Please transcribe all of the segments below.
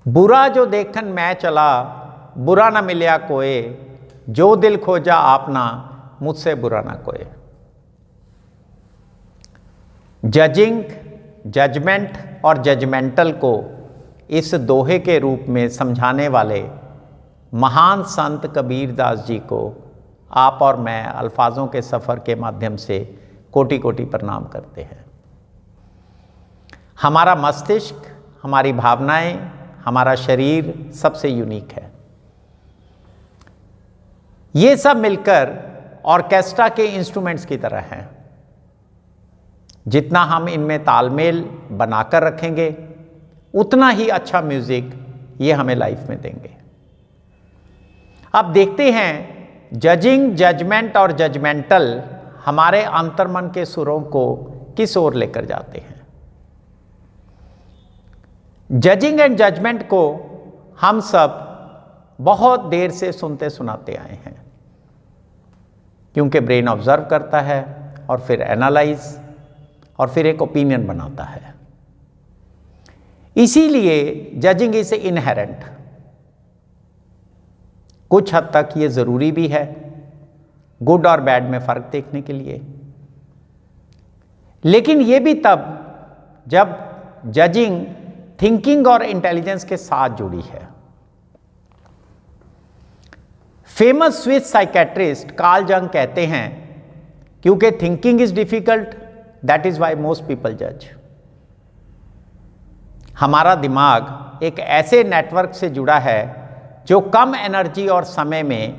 बुरा जो देखन मैं चला, बुरा ना मिलया कोय, जो दिल खोजा आपना, मुझसे बुरा ना कोय। जजिंग, जजमेंट और जजमेंटल को इस दोहे के रूप में समझाने वाले महान संत कबीरदास जी को आप और मैं अल्फाजों के सफ़र के माध्यम से कोटि कोटि प्रणाम करते हैं। हमारा मस्तिष्क, हमारी भावनाएं, हमारा शरीर सबसे यूनिक है। ये सब मिलकर ऑर्केस्ट्रा के इंस्ट्रूमेंट्स की तरह हैं। जितना हम इनमें तालमेल बनाकर रखेंगे, उतना ही अच्छा म्यूजिक ये हमें लाइफ में देंगे। अब देखते हैं जजिंग, जजमेंट और जजमेंटल हमारे अंतर्मन के सुरों को किस ओर लेकर जाते हैं। जजिंग एंड जजमेंट को हम सब बहुत देर से सुनते सुनाते आए हैं, क्योंकि ब्रेन ऑब्जर्व करता है और फिर एनालाइज और फिर एक ओपिनियन बनाता है। इसीलिए जजिंग इज इनहेरेंट। कुछ हद तक ये ज़रूरी भी है गुड और बैड में फ़र्क देखने के लिए, लेकिन ये भी तब जब जजिंग थिंकिंग और इंटेलिजेंस के साथ जुड़ी है। फेमस स्विस साइकेट्रिस्ट कार्ल जंग कहते हैं, क्योंकि thinking is difficult, that is why most people जज। हमारा दिमाग एक ऐसे नेटवर्क से जुड़ा है जो कम एनर्जी और समय में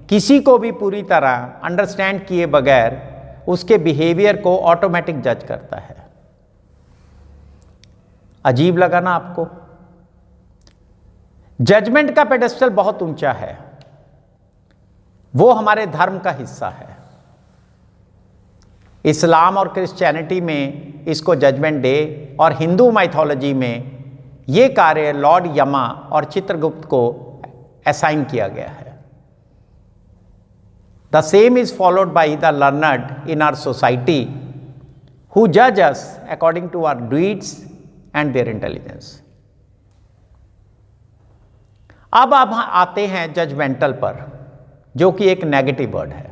किसी को भी पूरी तरह अंडरस्टैंड किए बगैर उसके बिहेवियर को ऑटोमेटिक जज करता है। अजीब लगा ना आपको? जजमेंट का पेडेस्टल बहुत ऊंचा है, वो हमारे धर्म का हिस्सा है। इस्लाम और क्रिश्चियनिटी में इसको जजमेंट डे और हिंदू माइथोलॉजी में ये कार्य लॉर्ड यमा और चित्रगुप्त को असाइन किया गया है। The same is followed by the learned in our society who जज us according to our deeds and their intelligence. अब हम आते हैं जजमेंटल पर, जो कि एक नेगेटिव वर्ड है।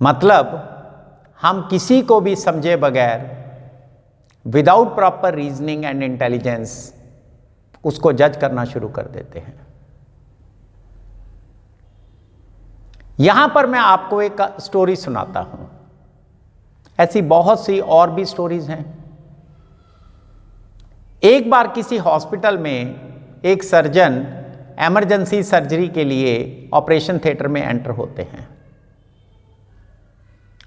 मतलब हम किसी को भी समझे बगैर without proper reasoning and intelligence उसको जज करना शुरू कर देते हैं। यहां पर मैं आपको एक स्टोरी सुनाता हूं। ऐसी बहुत सी और भी स्टोरीज हैं। एक बार किसी हॉस्पिटल में एक सर्जन इमरजेंसी सर्जरी के लिए ऑपरेशन थिएटर में एंटर होते हैं।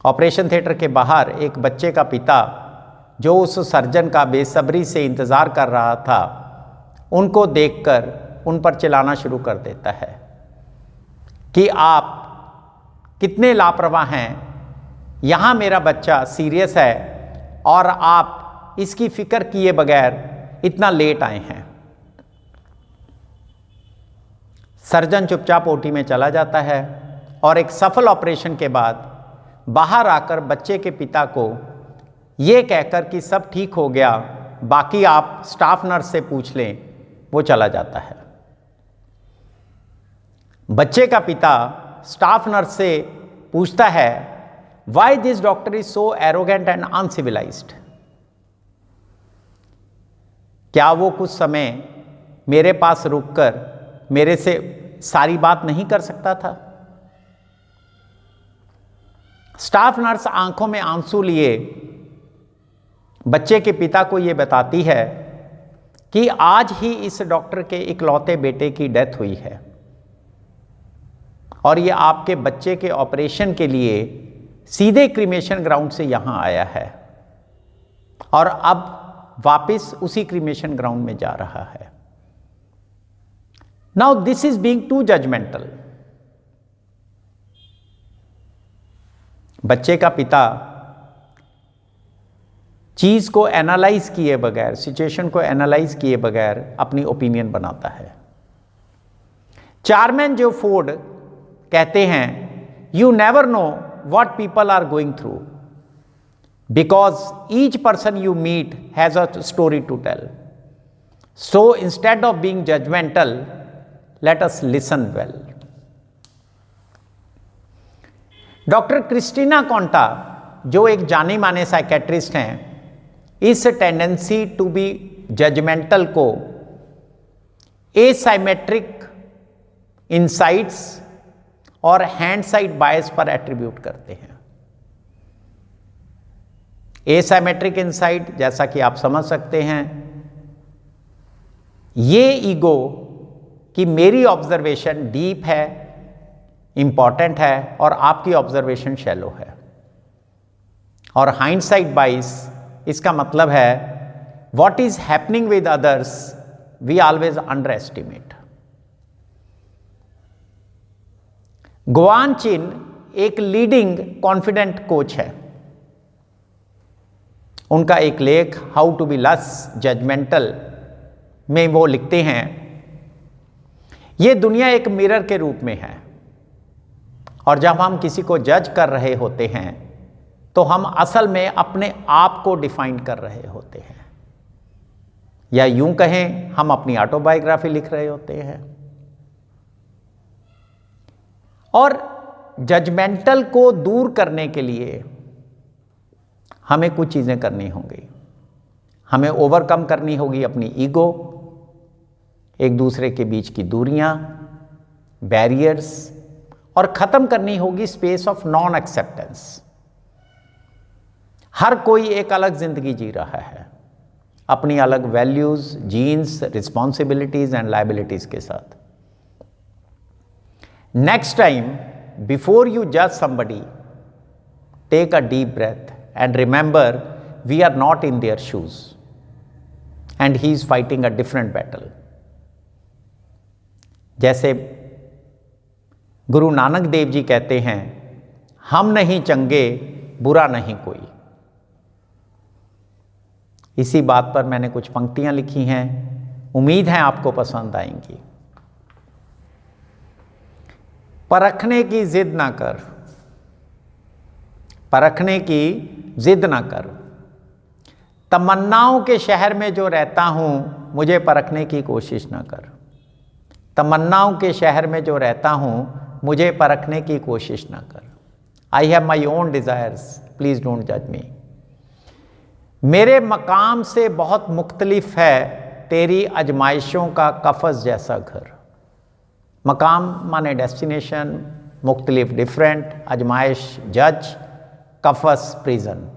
ऑपरेशन थिएटर के बाहर एक बच्चे का पिता, जो उस सर्जन का बेसब्री से इंतज़ार कर रहा था, उनको देखकर उन पर चिल्लाना शुरू कर देता है कि आप कितने लापरवाह हैं, यहाँ मेरा बच्चा सीरियस है और आप इसकी फिक्र किए बगैर इतना लेट आए हैं। सर्जन चुपचाप ओटी में चला जाता है और एक सफल ऑपरेशन के बाद बाहर आकर बच्चे के पिता को ये कहकर कि सब ठीक हो गया, बाकी आप स्टाफ नर्स से पूछ लें, वो चला जाता है। बच्चे का पिता स्टाफ नर्स से पूछता है, why this doctor is so arrogant and uncivilised. क्या वो कुछ समय मेरे पास रुककर मेरे से सारी बात नहीं कर सकता था? स्टाफ नर्स आंखों में आंसू लिए बच्चे के पिता को यह बताती है कि आज ही इस डॉक्टर के इकलौते बेटे की डेथ हुई है और ये आपके बच्चे के ऑपरेशन के लिए सीधे क्रीमेशन ग्राउंड से यहां आया है और अब वापस उसी क्रीमेशन ग्राउंड में जा रहा है। Now this is being too judgmental. बच्चे का पिता चीज को एनालाइज किए बगैर, सिचुएशन को एनालाइज किए बगैर अपनी ओपिनियन बनाता है। चार्मैन जो फोर्ड कहते हैं, you never know what people are going through because each person you meet has a story to tell. So instead of being judgmental, let us listen well. Doctor Christina कॉन्टा, जो एक जानी माने साइकेट्रिस्ट हैं, इस tendency to be judgemental को एसाइमेट्रिक insights और hand side बायस पर एट्रीब्यूट करते हैं। एसाइमेट्रिक इनसाइट, जैसा कि आप समझ सकते हैं, ये ईगो कि मेरी ऑब्जर्वेशन डीप है, इंपॉर्टेंट है और आपकी ऑब्जर्वेशन शैलो है। और हाइंडसाइट बाइस, इसका मतलब है what is happening with others we always underestimate. Guan Chin एक लीडिंग कॉन्फिडेंट कोच है। उनका एक लेख how to be less judgmental में वो लिखते हैं, ये दुनिया एक मिरर के रूप में है और जब हम किसी को जज कर रहे होते हैं तो हम असल में अपने आप को डिफाइन कर रहे होते हैं, या यूं कहें हम अपनी ऑटोबायोग्राफी लिख रहे होते हैं। और जजमेंटल को दूर करने के लिए हमें कुछ चीजें करनी होंगी। हमें ओवरकम करनी होगी अपनी ईगो, एक दूसरे के बीच की दूरियां, बैरियर्स, और खत्म करनी होगी स्पेस ऑफ नॉन एक्सेप्टेंस। हर कोई एक अलग जिंदगी जी रहा है, अपनी अलग values, genes, responsibilities and liabilities के साथ। नेक्स्ट टाइम बिफोर यू जज somebody, take a deep breath and remember we are not in their shoes and he is fighting a different battle. जैसे गुरु नानक देव जी कहते हैं, हम नहीं चंगे, बुरा नहीं कोई। इसी बात पर मैंने कुछ पंक्तियां लिखी हैं, उम्मीद है आपको पसंद आएंगी। परखने की जिद ना कर, परखने की जिद ना कर। तमन्नाओं के शहर में जो रहता हूं, मुझे परखने की कोशिश ना कर। तमन्नाओं के शहर में जो रहता हूं, मुझे परखने की कोशिश ना कर। I have my own desires, please don't जज मी। मेरे मकाम से बहुत मुख्तलिफ है तेरी अजमाइशों का कफस जैसा घर। मकाम माने डेस्टिनेशन, मुख्तलिफ डिफरेंट, अजमाइश जज, कफस प्रिजन।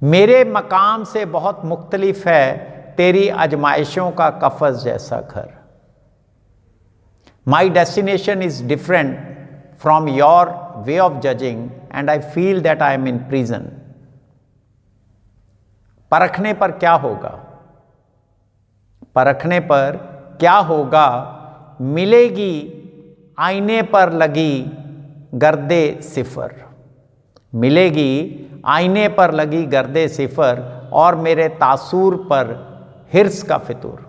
मेरे मकाम से बहुत मुख्तलिफ है तेरी अजमाइशों का कफस जैसा घर। My destination is different from your way of judging and I feel that I am in prison. परखने पर क्या होगा? परखने पर क्या होगा? मिलेगी आईने पर लगी गर्दे सिफर। मिलेगी आईने पर लगी गर्दे सिफर और मेरे तासूर पर हिर्स का फितूर।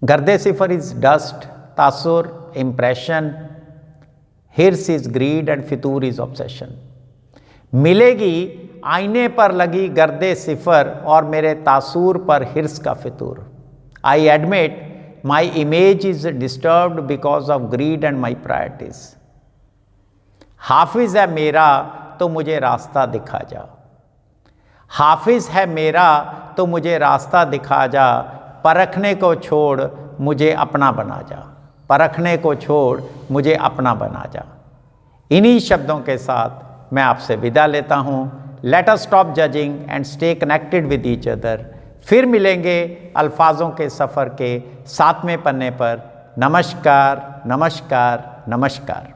गर्दे सिफर इज डस्ट, तासुर इंप्रेशन, हिर्स इज ग्रीड एंड फितूर इज ऑब्सेशन। मिलेगी आईने पर लगी गर्दे सिफर और मेरे तासूर पर हिर्स का फितूर। I admit my image is disturbed because of greed and my priorities. हाफिज है मेरा तो मुझे रास्ता दिखा जा। हाफिज है मेरा तो मुझे रास्ता दिखा जा। परखने को छोड़ मुझे अपना बना जा। परखने को छोड़ मुझे अपना बना जा। इन्हीं शब्दों के साथ मैं आपसे विदा लेता हूँ। Let us stop judging and stay connected with each other. फिर मिलेंगे अल्फाजों के सफ़र के 7वें पन्ने पर। नमस्कार, नमस्कार, नमस्कार।